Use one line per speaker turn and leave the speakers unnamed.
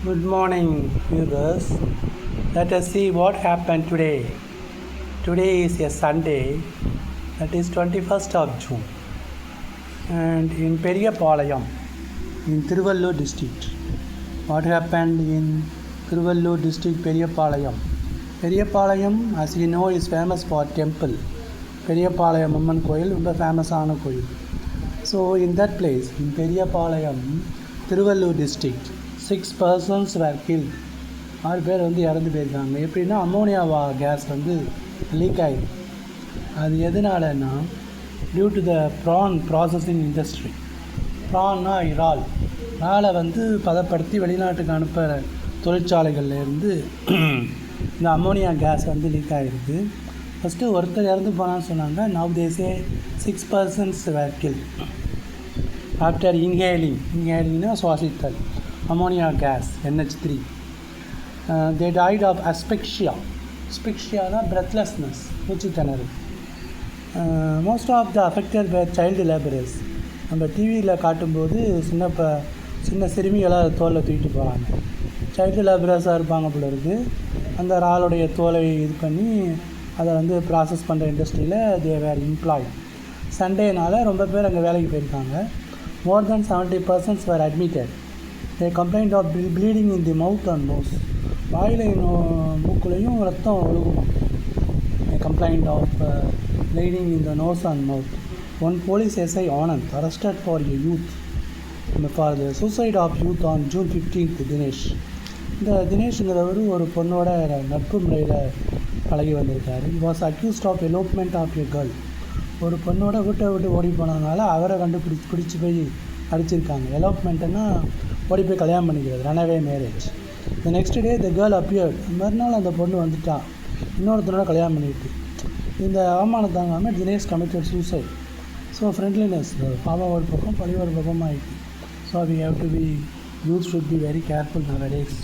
Good morning, viewers. Let us see what happened today. Today is a Sunday, that is 21st of June, and in Periyapalayam, in Thiruvallur district. What happened in Thiruvallur district, Periyapalayam? Periyapalayam, as you know, is famous for temple. Periyapalayam Amman Koil, ரொம்ப ஃபேமஸான கோயில். So in that place, in Periyapalayam, Thiruvallur district, 6 persons were killed. 6 பேர் இறந்து போயிருக்காங்க. எப்படின்னா ammonia gas league ஆகிடும். அது எதனாலன்னா due to the prawn processing industry. ப்ரான்னா இறாலை பதப்படுத்தி வெளிநாட்டுக்கு அனுப்புகிற தொழிற்சாலைகள்லேருந்து இந்த அம்மோனியா கேஸ் லீக் ஆகிருக்கு. ஃபஸ்ட்டு ஒருத்தர் இறந்து போனான்னு சொன்னாங்க. Now they say 6 persons were killed after இன்ஹேலிங்னா சுவாசித்தல் ammonia gas NH3. They died of asphyxia. Asphyxia na breathlessness, மூச்சு திணறல். Most of the affected were child laborers. நம்ம டிவியில் காட்டும்போது சின்ன சிறுமிகளாக தோலை தூக்கிட்டு போகிறாங்க. சைல்டு லேபரர்ஸாக இருப்பாங்க போல இருக்குது. அந்த இறாலுடைய தோலை இது பண்ணி அதை ப்ராசஸ் பண்ணுற இண்டஸ்ட்ரியில் தே வேர் எம்ப்ளாய்ட். சண்டேனால் ரொம்ப பேர் அங்கே வேலைக்கு போயிருக்காங்க. More than 70 persons were admitted. They complained of bleeding in the mouth and nose. வாயிலையும் மூக்குலையும் ரத்தம் ஒழுகுமா. They complained of bleeding in the nose and mouth. One police SI Anand arrested for a youth for the suicide of youth on June 15th. இந்த தினேஷ்ங்கிறவர் ஒரு பொண்ணோட நட்பு முறையில் பழகி வந்திருக்காரு. He was accused of elopement of a girl. ஒரு பொண்ணோட வீட்டை விட்டு ஓடி போனதுனால அவரை பிடிச்சி போய் அடிச்சிருக்காங்க. எலோப்மெண்ட்டுன்னா ஓடி போய் கல்யாணம் பண்ணிக்கிறது, runaway marriage. The next day the girl appeared. மறுநாள் அந்த பொண்ணு வந்துட்டான், இன்னொருத்தனோட கல்யாணம் பண்ணிட்டு. இந்த அவமானம் தாங்காமல் Dinesh committed suicide. So friendliness, பாவம் ஒரு பக்கம் பழி ஒரு பக்கம் ஆகிட்டு. So we have to be youth should be very careful nowadays.